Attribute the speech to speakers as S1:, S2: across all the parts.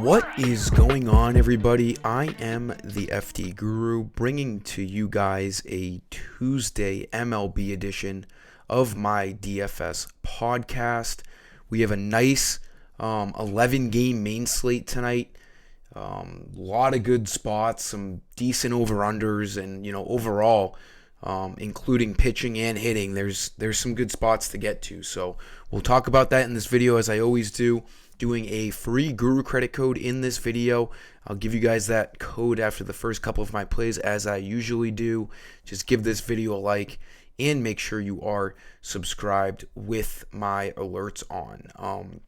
S1: What is going on, everybody? I am the FDGURU, bringing to you guys a Tuesday MLB edition of my DFS podcast. We have a nice 11-game main slate tonight. A lot of good spots, some decent over-unders, and overall, including pitching and hitting, there's some good spots to get to. So we'll talk about that in this video, as I always do. Doing a free Guru credit code in this video. I'll give you guys that code after the first couple of my plays, as I usually do. Just give this video a like and make sure you are subscribed with my alerts on.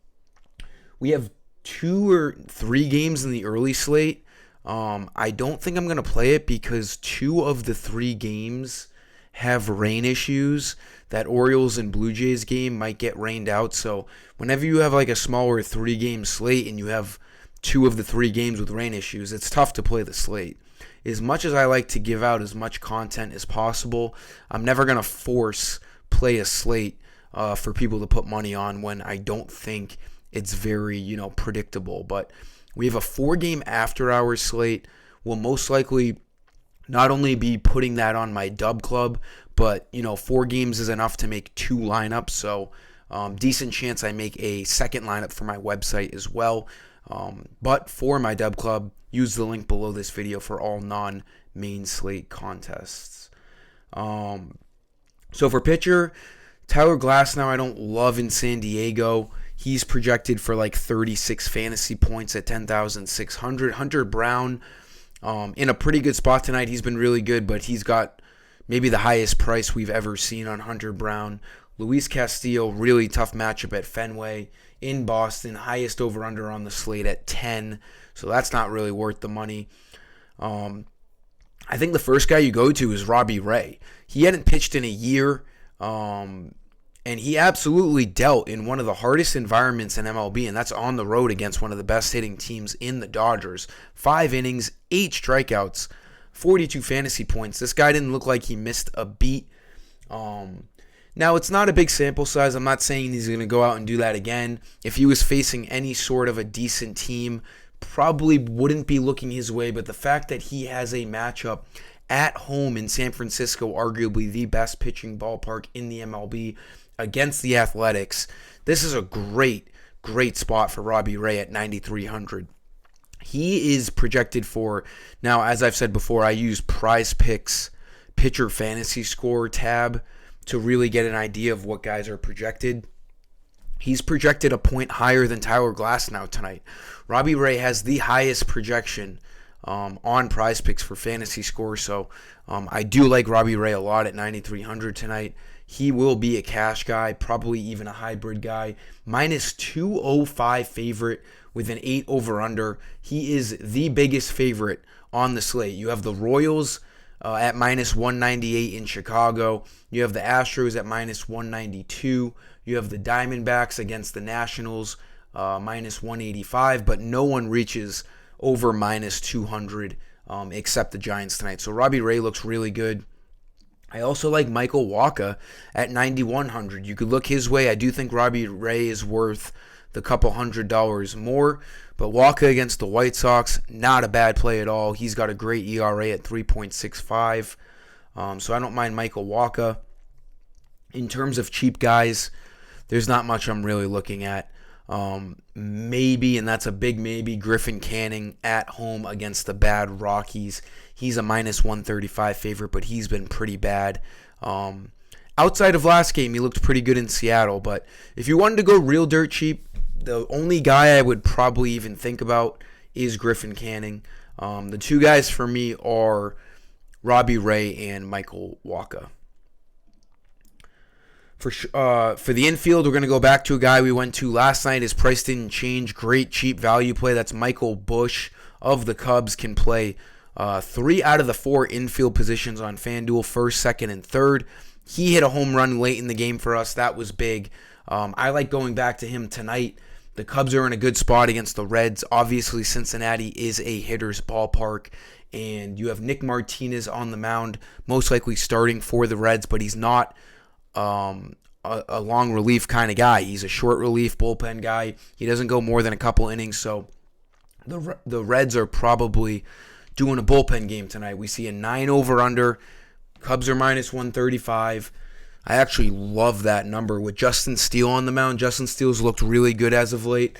S1: We have 2 or 3 games in the early slate. I don't think I'm going to play it because 2 of the 3 games have rain issues. That Orioles and Blue Jays game might get rained out. So whenever you have like a smaller 3-game slate and you have 2 of the 3 games with rain issues, it's tough to play the slate. As much as I like to give out as much content as possible, I'm never going to force play a slate for people to put money on when I don't think it's very, predictable. But we have a 4-game after-hours slate. We'll most likely not only be putting that on my dub club, but 4 games is enough to make 2 lineups. So decent chance I make a second lineup for my website as well. But for my dub club, use the link below this video for all non-main slate contests. So for pitcher, Tyler Glasnow, I don't love in San Diego. He's projected for like 36 fantasy points at 10,600. Hunter Brown, in a pretty good spot tonight. He's been really good, but he's got maybe the highest price we've ever seen on Hunter Brown. Luis Castillo, really tough matchup at Fenway in Boston. Highest over-under on the slate at 10, so that's not really worth the money. I think the first guy you go to is Robbie Ray. He hadn't pitched in a year, and he absolutely dealt in one of the hardest environments in MLB, and that's on the road against one of the best hitting teams in the Dodgers. 5 innings, 8 strikeouts, 42 fantasy points. This guy didn't look like he missed a beat. Now, it's not a big sample size. I'm not saying he's going to go out and do that again. If he was facing any sort of a decent team, probably wouldn't be looking his way, but the fact that he has a matchup at home in San Francisco, arguably the best pitching ballpark in the MLB, against the Athletics, this is a great spot for Robbie Ray at 9,300. He is projected for, now as I've said before, I use Prize Picks Pitcher Fantasy Score tab to really get an idea of what guys are projected. He's projected a point higher than Tyler Glasnow tonight. Robbie Ray has the highest projection on Prize Picks for Fantasy Score, so I do like Robbie Ray a lot at 9,300 tonight. He will be a cash guy, probably even a hybrid guy. Minus 205 favorite with an 8 over-under. He is the biggest favorite on the slate. You have the Royals at minus 198 in Chicago. You have the Astros at minus 192. You have the Diamondbacks against the Nationals, minus 185. But no one reaches over minus 200 except the Giants tonight. So Robbie Ray looks really good. I also like Michael Wacha at 9,100. You could look his way. I do think Robbie Ray is worth the couple $100 more. But Wacha against the White Sox, not a bad play at all. He's got a great ERA at 3.65. So I don't mind Michael Wacha. In terms of cheap guys, there's not much I'm really looking at. Maybe, and that's a big maybe, Griffin Canning at home against the bad Rockies. He's a minus 135 favorite, but he's been pretty bad. Outside of last game, he looked pretty good in Seattle. But if you wanted to go real dirt cheap, the only guy I would probably even think about is Griffin Canning. The 2 guys for me are Robbie Ray and Michael Wacha. For the infield, we're going to go back to a guy we went to last night. His price didn't change. Great cheap value play. That's Michael Busch of the Cubs. Can play 3 out of the 4 infield positions on FanDuel, first, second, and third. He hit a home run late in the game for us. That was big. I like going back to him tonight. The Cubs are in a good spot against the Reds. Obviously, Cincinnati is a hitter's ballpark, and you have Nick Martinez on the mound, most likely starting for the Reds, but he's not a long relief kind of guy. He's a short relief bullpen guy. He doesn't go more than a couple innings, so The Reds are probably doing a bullpen game tonight. We see a 9 over-under. Cubs are minus 135. I actually love that number with Justin Steele on the mound. Justin Steele's looked really good as of late.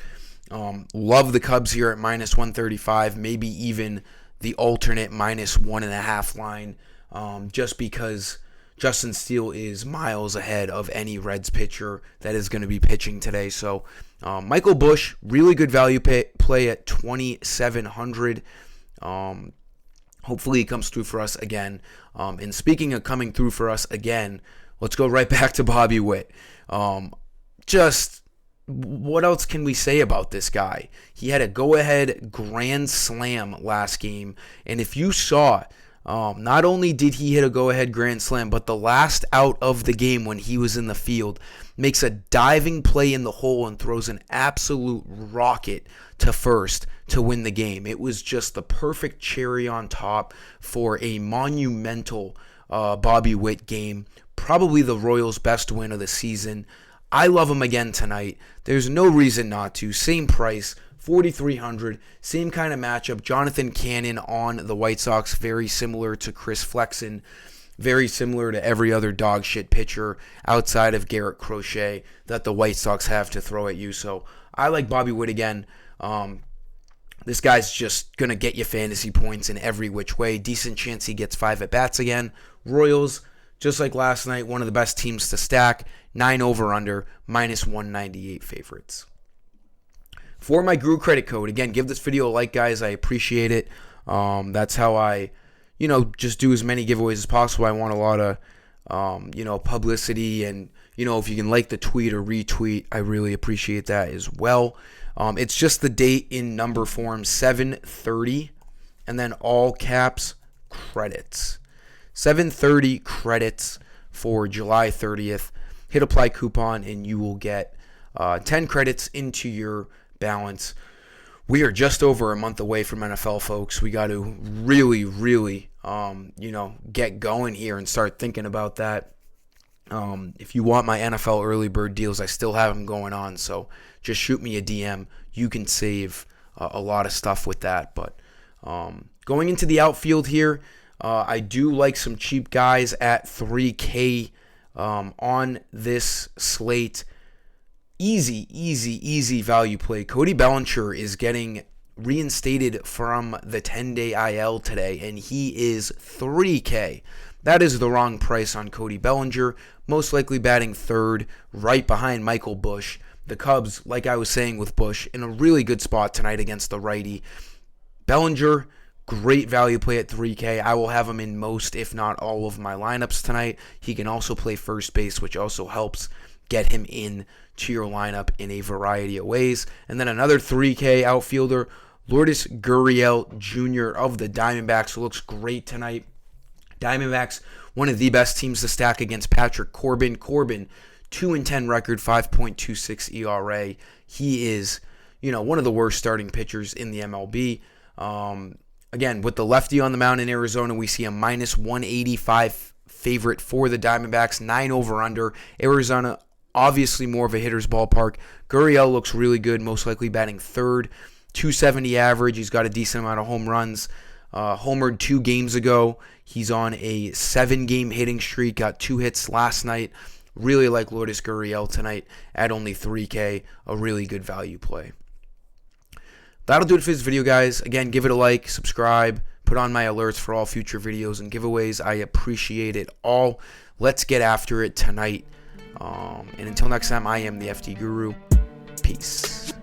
S1: Love the Cubs here at minus 135, maybe even the alternate minus 1.5 line, just because Justin Steele is miles ahead of any Reds pitcher that is going to be pitching today. So Michael Busch, really good value play at 2,700. Hopefully he comes through for us again. And speaking of coming through for us again, let's go right back to Bobby Witt. Just what else can we say about this guy? He had a go-ahead grand slam last game. And if you saw, not only did he hit a go-ahead grand slam, but the last out of the game when he was in the field makes a diving play in the hole and throws an absolute rocket to first to win the game. It was just the perfect cherry on top for a monumental Bobby Witt game. Probably the Royals' best win of the season. I love him again tonight. There's no reason not to. Same price, 4,300. Same kind of matchup. Jonathan Cannon on the White Sox, very similar to Chris Flexen. Very similar to every other dog shit pitcher outside of Garrett Crochet that the White Sox have to throw at you. So I like Bobby Witt again. This guy's just going to get you fantasy points in every which way. Decent chance he gets 5 at-bats again. Royals, just like last night, one of the best teams to stack. 9 over-under, minus 198 favorites. For my Guru credit code, again, give this video a like, guys. I appreciate it. That's how I, just do as many giveaways as possible. I want a lot of, publicity. And, if you can like the tweet or retweet, I really appreciate that as well. It's just the date in number form, 7/30, and then all caps credits. 7/30 credits for July 30th. Hit apply coupon and you will get 10 credits into your balance. We are just over a month away from NFL, folks. We got to really, really, get going here and start thinking about that. If you want my NFL early bird deals, I still have them going on. So just shoot me a DM. You can save a lot of stuff with that. But going into the outfield here, I do like some cheap guys at 3K on this slate. Easy value play. Cody Bellinger is getting reinstated from the 10-day IL today, and he is 3K. That is the wrong price on Cody Bellinger. Most likely batting third, right behind Michael Busch. The Cubs, like I was saying with Busch, in a really good spot tonight against the righty. Bellinger, great value play at 3K. I will have him in most, if not all, of my lineups tonight. He can also play first base, which also helps get him in to your lineup in a variety of ways. And then another 3K outfielder, Lourdes Gurriel Jr. of the Diamondbacks, looks great tonight. Diamondbacks, one of the best teams to stack against Patrick Corbin. Corbin, 2-10 record, 5.26 ERA. He is, one of the worst starting pitchers in the MLB. Again, with the lefty on the mound in Arizona, we see a minus 185 favorite for the Diamondbacks, 9 over-under. Arizona, obviously more of a hitter's ballpark. Gurriel looks really good, most likely batting third. 270 average. He's got a decent amount of home runs. Homered 2 games ago. He's on a 7-game hitting streak. Got 2 hits last night. Really like Lourdes Gurriel tonight at only 3K. A really good value play. That'll do it for this video, guys. Again, give it a like, subscribe, put on my alerts for all future videos and giveaways. I appreciate it all. Let's get after it tonight. And until next time, I am the FD Guru. Peace.